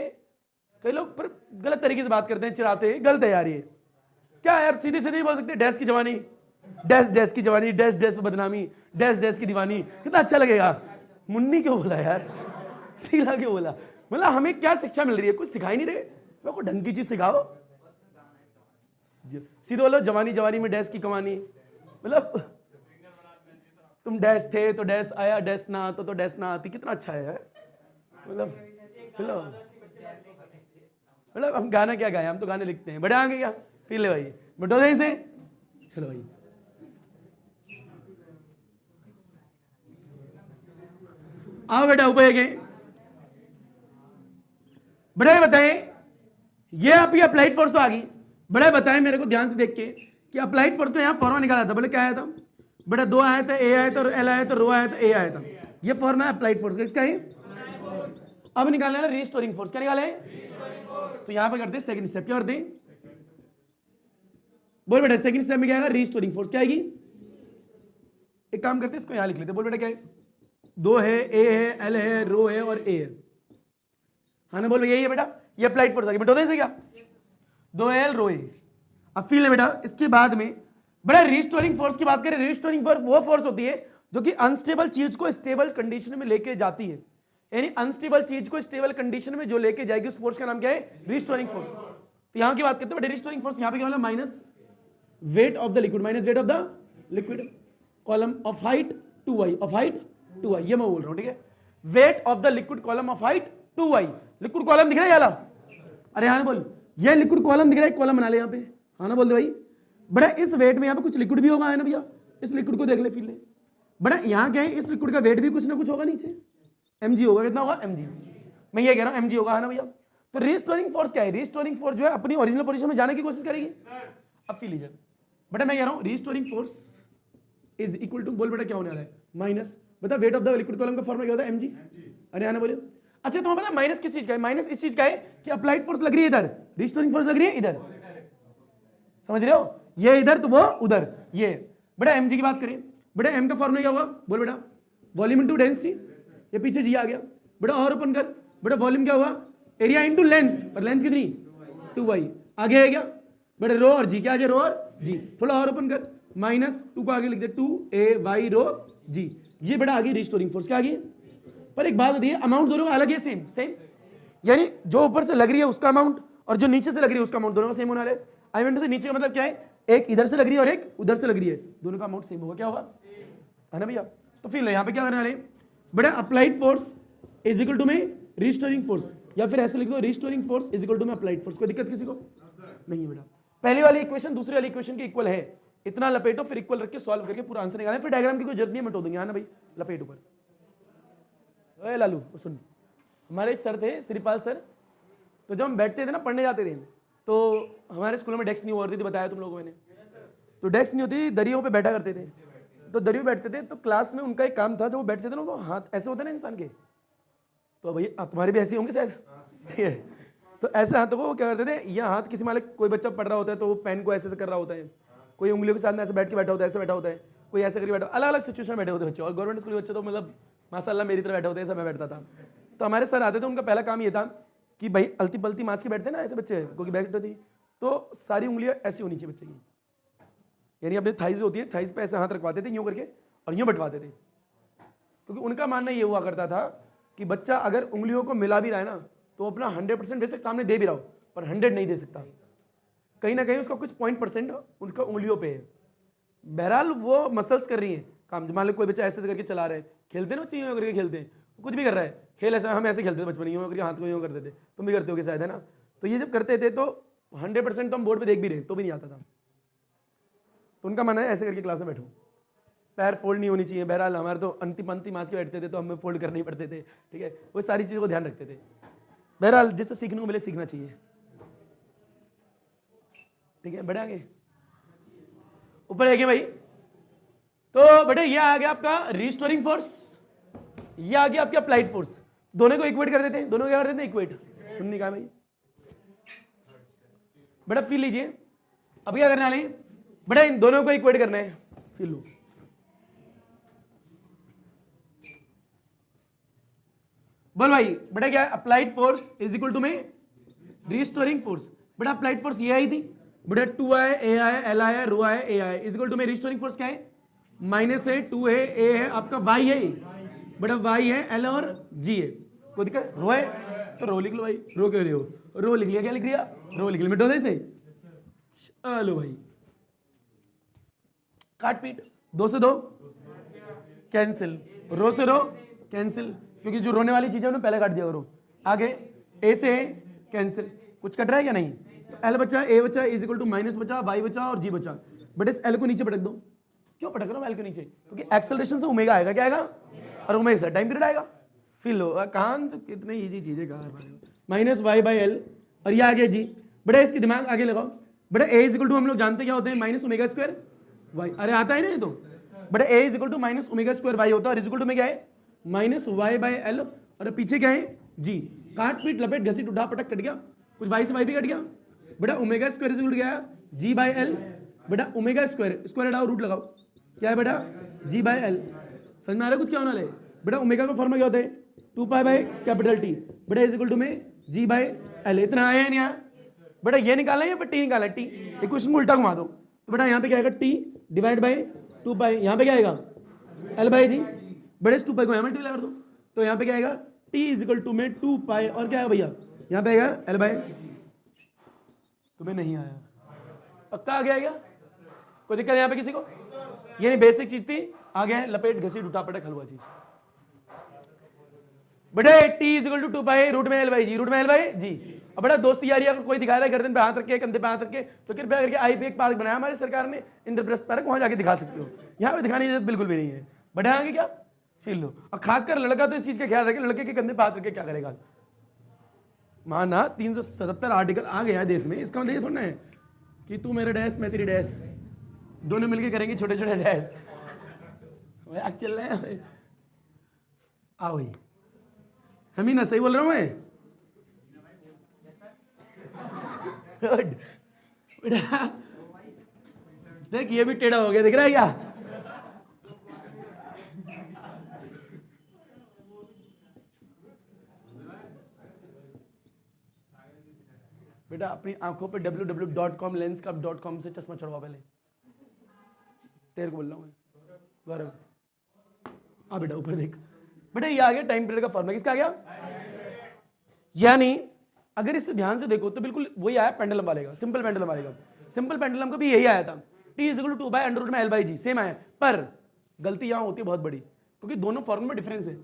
कई लोग पर गलत तरीके से बात करते हैं, चिढ़ाते हैं, गलत है यार ये, क्या यार सीधे सीधे बोल सकते डैश की जवानी, डैश की जवानी, डैश पे बदनामी, डैश की दीवानी, कितना अच्छा लगेगा, मुन्नी क्यों बोला यार, शीला क्यों बोला, मतलब हमें क्या शिक्षा मिल रही है, कुछ सिखा ही नहीं रहे, मेरे को ढंग की चीज सिखाओ, सीधे बोलो जवानी में डैश की कमानी, मतलब तुम डैश थे तो डैश आया, डैश ना तो डैश ना आती, कितना अच्छा है यार, मतलब हम गाना क्या गाए, हम तो गाने लिखते हैं, बड़े आगे क्या, फिर ले भाई बटो दे इसे, चलो भाई आओ बेटा ऊपर गए, बड़े बताएं, ये आपकी अप्लाइड फोर्स तो आ गई, बड़े बताएं मेरे को ध्यान से देख के कि अप्लाइड फोर्स में यहाँ फॉर्मूला निकाला था, बोले क्या आया था बेटा, 2 आया था, ए आया था, एल आया था, रो आया था, ए आया था, ये फॉर्मूला है अप्लाइड फोर्स का, इसका है। अब निकालना है रीस्टोरिंग फोर्स, क्या निकाले, तो यहां पे करते हैं सेकंड स्टेप, क्या करते हैं, बोल बेटा सेकंड स्टेप में क्या आएगा, रीस्टोरिंग फोर्स, क्या आएगी, एक काम करते हैं इसको यहां लिख लेते, बोल बेटा क्या है, 2 है, ए है, एल है, रो है और ए है, हाँ ना बोल यही है बेटा, ये अप्लाइड फोर्स आ गई, बेटा क्या 2 एल रो ए। अब फील है बेटा, इसके बाद में बड़ा रीस्टोरिंग फोर्स की बात करें, रीस्टोरिंग फोर्स वो फोर्स होती है जो कि अनस्टेबल चीज को स्टेबल कंडीशन में लेके जाती है, यानी अनस्टेबल चीज को स्टेबल कंडीशन में जो लेके जाएगी उस फोर्स का नाम क्या है, रीस्टोरिंग फोर्स। तो यहां की बात करते हैं रीस्टोरिंग फोर्स, यहां पे क्या मतलब minus weight of the liquid, minus weight of the liquid column of height 2y, of height 2y, ये मैं बोल रहा हूं, ठीक है, wait of the liquid column of height 2y, liquid column दिख रहा है याला, अरे हाँ बोल, ये लिक्विड कॉलम दिख रहा है, कॉलम बना ले यहाँ पे, हाँ ना बोल दे भाई, बड़ा इस वेट में यहाँ पे कुछ लिक्विड भी होगा, है ना भैया, इस लिक्विड को देख ले, फील ले, बड़ा यहाँ क्या है, इस लिक्विड का वेट भी कुछ ना कुछ होगा नीचे, mg होगा, कितना होगा mg, मैं ये कह रहा हूँ mg होगा, है ना भैया। तो रीस्टोरिंग फोर्स क्या है, रीस्टोरिंग फोर्स जो है अपनी ओरिजिनल पोजीशन में जाने की कोशिश करेगी, अब फील लीजिए बेटा, मैं कह रहा हूँ restoring force is equal to, बोल बेटा क्या होने वाला है, माइनस, बता weight of the liquid column का फॉर्मूला क्या होता है mg, अरे आना बोलिए, अच्छा तुम्हें पता माइनस किस चीज का है, माइनस इस चीज का है कि अप्लाइड फोर्स लग रही है इधर, रीस्टोरिंग फोर्स लग रही है इधर, समझ रहे हो, ये इधर तो वो उधर, ये बेटा mg की बात करें, बेटा m का फॉर्मूला क्या होगा, बोल बेटा वॉल्यूम इनटू डेंसिटी, ये पीछे जी आ गया, बेटा और ओपन कर, बेटा वॉल्यूम क्या हुआ, एरिया इनटू लेंथ, पर लेंथ कितनी 2y, आगे है क्या बेटा रो और जी, क्या आ गया रो और जी, थोड़ा और ओपन कर, माइनस 2 को आगे लिख दे 2ay रो जी, ये बेटा आ गई रीस्टोरिंग फोर्स, क्या आ गई, पर एक बात होती है अमाउंट दोनों अलग है, सेम सेम, यानी जो ऊपर से लग रही है उसका अमाउंट और जो नीचे से लग रही है उसका अमाउंट दोनों का सेम होना है। आई मीन टू से नीचे का मतलब क्या है, एक इधर से लग रही है और एक उधर से लग रही है, दोनों का अमाउंट सेम होगा, क्या होगा, है ना भैया। तो फिर यहाँ पे क्या करने वाले बेटा, applied force is equal to में रिस्टोरिंग फोर्स, या फिर ऐसे लिख दो restoring force is equal to में अप्लाइड फोर्स। कोई दिक्कत किसी को नहीं है बेटा। पहली वाली इक्वेशन दूसरी वाली इक्वेशन के इक्वल है, इतना लपेटो फिर इक्वल रख के सॉल्व करके पूरा आंसर निकालें, फिर डायग्राम की कोई जरूरत नहीं है, मिटो देंगे। हाँ ना भाई, लपेट ऊपर। ओए लालू सुन, हमारे एक सर थे श्रीपाल सर, तो जब हम बैठते थे ना पढ़ने जाते थे, तो हमारे स्कूल में डेस्क नहीं हुआ करती थी, बताया तुम लोगों ने, तो डेस्क नहीं होती, दरियों पे बैठा करते थे। तो दरियों बैठते थे, तो क्लास में उनका एक काम था, जो वो बैठते थे ना, तो हाथ ऐसे होते ना इंसान के, तो भैया तुम्हारे भी ऐसे होंगे शायद, ठीक है। तो ऐसे हाथों को वो क्या करते थे, यह हाथ किसी मालिक कोई बच्चा पढ़ रहा होता है तो वो पेन को ऐसे कर रहा होता है, कोई उंगलियों के साथ में ऐसे बैठ के बैठा होता है, ऐसे बैठा होता है, कोई ऐसे करके बैठा, अलग अलग सिचुएशन में बैठे होते बच्चे। और गवर्नमेंट स्कूल के बच्चे तो मतलब माशाल्लाह मेरी तरह बैठे होते हैं, ऐसा मैं बैठता था। तो हमारे सर आते थे, उनका पहला काम ये था कि भाई अलती पलती माच के बैठते ना ऐसे बच्चे, क्योंकि बैठ थी, तो सारी उंगलियां ऐसी होनी चाहिए बच्चे की, यानी अपने थाइज होती है, थाइज पे ऐसे हाथ रखवाते थे यूं करके और यूं बंटवाते थे, क्योंकि उनका मानना ये हुआ करता था कि बच्चा अगर उंगलियों को मिला भी रहा है ना, तो अपना 100% बेशक सामने दे भी रहा हो, पर 100 नहीं दे सकता, कहीं ना कहीं उसका कुछ % उनका उंगलियों पे है। बहरहाल वो मसल्स कर रही हैं काम। मान लो कोई बच्चा ऐसे करके चला रहा है, खेलते ना बच्चे यूं करके खेलते हैं, कुछ भी कर रहा है, खेल ऐसा, हम ऐसे खेलते थे बचपन में, यूं करके हाथ को यूं करते थे, तुम भी करते हो शायद, है ना। तो ये जब करते थे तो 100% तो हम बोर्ड पे देख भी रहे, तो भी नहीं आता था। तो उनका मानना है ऐसे करके क्लास में बैठो, पैर फोल्ड नहीं होनी चाहिए। बहरहाल हमारे तो अंतिम मास के बैठते थे, तो हमें फोल्ड करने ही पड़ते थे, ठीक है, वो सारी चीज़ों को ध्यान रखते थे। बहरहाल जिससे सीखने को मिले सीखना चाहिए, ठीक है। बढ़े आगे, ऊपर देखिए भाई, तो बेटे ये आ गया आपका रिस्टोरिंग फोर्स, ये आ गया आपकी अप्लाइड फोर्स। दोनों को इक्वेट कर देते हैं, दोनों क्या कर देते हैं इक्वेट, सुनने का भाई। बेटा फिर लीजिए, अब क्या करने वाले, बेटा इन दोनों को इक्वेट करना है, फिर लो। बोल भाई, बेटा क्या है, applied force is equal to में रिस्टोरिंग फोर्स। बेटा अप्लाइड फोर्स ये आई थी, बेटा 2 आया, ए आया, एल आया, रो आया, ए आया, इज इक्वल टू में रिस्टोरिंग फोर्स क्या है, माइनस है, 2 है, ए है, आपका वाई है, बेटा वाई है, एल और जी है। कोई दिक्कत, रो है तो रो लिख लो भाई, रो क्यों रहे हो, रो लिख लिया, क्या लिख लिया, रो लिख लिया, मिटो दे से। चलो भाई, काट पीट, 2 से 2 कैंसिल, रो से रो कैंसिल, क्योंकि जो रोने वाली चीजें उन्हें पहले काट दिया करो। आगे ए से कैंसिल, कुछ कट रहा है क्या, नहीं। तो एल बचा, ए बचा, इज इक्वल टू माइनस बचा, वाई बचा और जी बचा। बट इस एल को नीचे पटक दो, क्यों पटक रहा हूं एल को नीचे, क्योंकि एक्सेलरेशन से ओमेगा आएगा, क्या आएगा, और ओमेगा से टाइम पीरियड आएगा। फिर लो कान, तो कितने इजी चीजें कहा, माइनस वाई बाई एल, और ये आ गया जी। बड़ा इसके दिमाग आगे लगाओ, बड़ा ए इज इक्वल टू हम लोग जानते क्या होते हैं, माइनस ओमेगा स्क्वायर वाई, अरे आता है ना ये तो। बड़ा A is equal to minus omega square Y होता है, और इज इक्वल टू में क्या है, माइनस वाई बाई एल, और पीछे क्या है जी। काट पीट लपेट घसीट उठा पटक कट गया, कुछ वाई से वाई भी कट गया। बेटा omega square is equal to गया जी बाई एल, बेटा ओमेगा स्क्वायर, स्क्वायर हटाओ रूट लगाओ, क्या है बेटा जी बाई एल। समझ में आ रहा है कुछ क्या होना है, बेटा ओमेगा का फॉर्मूला क्या होता है, 2 पाई बाई कैपिटल टी, बेटा इज इक्वल टू में जी बाई एल। इतना आया है नहीं आया, बेटा ये निकालना है या टी निकालना है, टी। इक्वेशन को उल्टा घुमा दो, तो बेटा यहाँ पे क्या आएगा, टी डिवाइड बाई 2 पाई, यहाँ पे क्या आएगा एल बाई जी, बड़े इस 2 पाई को यहाँ मल्टीप्लाई कर दो, तो यहाँ पे क्या आएगा टी इज इक्वल टू में 2 पाई, और क्या है भैया यहाँ पे आएगा एल बाई। तुम्हें नहीं आया, पक्का आ गया क्या, कोई दिक्कत यहाँ पे किसी को, ये नहीं बेसिक चीज थी, आ गया लपेट घसीट उठा पटक हलवा चीज। बेटा t is equal to 2 pi root में एल बाई जी, रूट में एल बाई जी। अब बड़ा दोस्त यारी अगर कोई दिखा रहा है गर्दन पे हाथ रख के, कंधे पे हाथ रख के, तो कृपया करके आई पे एक पार्क बनाया हमारी सरकार ने, इंद्रप्रस्थ पार्क, वहां जाके दिखा सकते हो, यहाँ पे दिखाने की जरूरत बिल्कुल भी नहीं है। बड़े आगे क्या फील लो, और खासकर लड़का तो इस चीज का ख्याल रखे, लड़के के कंधे पे हाथ रख के क्या करेगा। माना 377 आर्टिकल आ गया है देश में, इसका मतलब ये थोड़ा है कि तू मेरा डैश मैं तेरी डैश, दोनों मिलके करेंगे छोटे छोटे डैश। चल रहे हैं, आओ भाई, हम ही ना सही बोल रहा हूं मैं। बेटा देख ये भी टेढ़ा हो गया, दिख रहा है क्या, बेटा अपनी आंखों पे www.com lenscup.com से चश्मा चढ़वा पहले, तेरे को बोल रहा हूँ मैं, गौरव आ बेटा ऊपर देख। बेटा ये आ गया टाइम पीरियड का फॉर्मूला, किसका आ गया, यानी अगर इसे ध्यान से देखो तो बिल्कुल वही आया पेंडुलम वाले का, सिंपल पेंडुलम वाले का। सिंपल पेंडुलम का भी यही आया था, t is equal to 2 by under root में एल बाई जी, सेम आया। पर गलती यहाँ होती है बहुत बड़ी, क्योंकि दोनों फॉर्मूला में डिफरेंस है।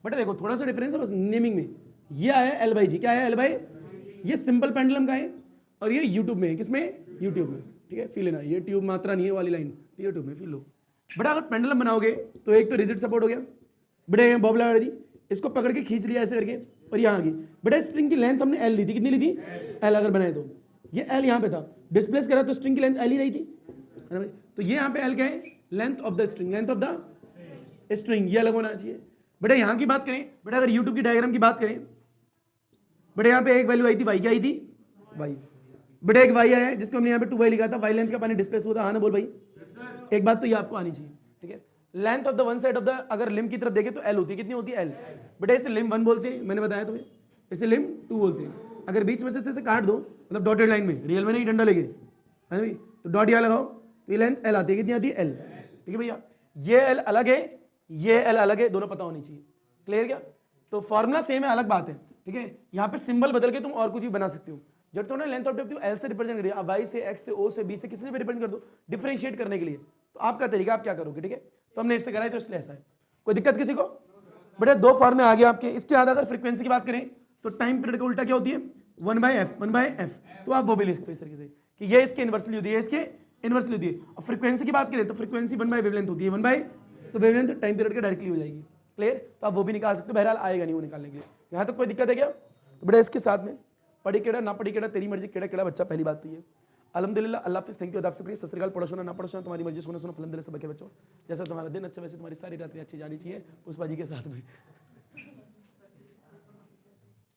बट देखो थोड़ा सा डिफरेंस है बस नेमिंग में। ये आया एल बाई जी, क्या आया एल बाई, ये सिंपल पेंडुलम का है और ये यूट्यूब में है, किसमें, यूट्यूब में, ठीक है। फील लेना, ये ट्यूब मात्रा नहीं है वाली लाइन, यूट्यूब में फील लो। बेटा अगर पेंडुलम बनाओगे तो एक तो रिजिड सपोर्ट हो गया, बेटा बॉब लगा दी, इसको पकड़ के खींच लिया ऐसे करके और यहाँ आ गई। बेटा स्ट्रिंग की लेंथ हमने एल ली थी, कितनी ली थी, एल अगर बनाए तो ये एल यहाँ पे था, डिस्प्लेस करा तो स्ट्रिंग की लेंथ एल ही रही थी, है ना भाई। तो ये यहाँ पे एल क्या है, length of the string, length of the string, ये अलग होना चाहिए। बेटा यहाँ की बात करें, बेटा अगर यूट्यूब की डायग्राम की बात करें, बेटा यहाँ पे एक वैल्यू आई थी वाई, क्या आई थी, वाई। बेटा एक वाई आया है जिसको हमने यहाँ पे 2y लिखा था, वाई लेंथ का पानी डिस्प्लेस हुआ था, हाँ ना बोल भाई। एक बात तो ये आपको आनी चाहिए, ठीक है। Length of the one side of the, अगर लिम की तरफ देखे तो एल होती है, कितनी होती है, एल। बेटा इसे लिम 1 बोलते हैं, मैंने बताया तुम्हें, इसे लिम 2 बोलते हैं। अगर बीच में से इसे काट दो, मतलब डॉटेड लाइन में, रियल में नहीं डंडा लेके, है ना भाई, तो डॉट यहाँ लगाओ तो ये लेंथ एल आती है, कितनी आती है, एल, ठीक है भैया। ये एल अलग है, ये एल अलग है, दोनों पता होनी चाहिए, क्लियर क्या। तो फॉर्मूला सेम है, अलग बात है, ठीक है। यहाँ पे सिंबल बदल के तुम और कुछ भी बना सकते हो। जब तुमने लेंथ ऑफ टेप एल से रिप्रेजेंट करिए, आप वाई से, एक्स से, ओ से, बी से, किसी से भी रिप्रेजेंट कर दो डिफरेंशिएट करने के लिए, तो आपका तरीका आप क्या करोगे, ठीक है। तो हमने इससे कराया तो इसलिए ऐसा है, कोई दिक्कत किसी को। बेटा 2 फॉर्मूले आ गए आपके। इसके बाद अगर फ्रीक्वेंसी की बात करें तो टाइम पीरियड का उल्टा क्या होती है, 1/f, 1/f। तो आप वो भी लिख सकते हो इस तरीके से कि ये इसके इनवर्सली होती है, इसके इनवर्सली होती है। और फ्रीक्वेंसी की बात करें तो फ्रीक्वेंसी 1/वेवलेंथ होती है, 1/, तो वेवलेंथ टाइम पीरियड के डायरेक्टली हो जाएगी, क्लियर। तो आप वो भी निकाल सकते हो, बहरहाल आएगा नहीं वो निकालने के लिए। यहाँ तक कोई दिक्कत है क्या। तो बेटा इसके साथ में पढ़ी केड़ा ना पढ़ी केड़ा तेरी मर्जी, केड़ा केड़ा बच्चा, पहली बात तो ये। अल्हम्दुलिल्लाह, अल्लाह हाफिज़, थैंक यू, अदाब शुक्रिया, सत श्री अकाल। पढ़ो सुना ना पढ़ो सुना तुम्हारी मर्जी, सुनो सुनो फलम दिल से बके बच्चों। जैसा तुम्हारा दिन अच्छा वैसे तुम्हारी सारी रात्रि अच्छी जानी चाहिए पुष्पा जी के साथ में।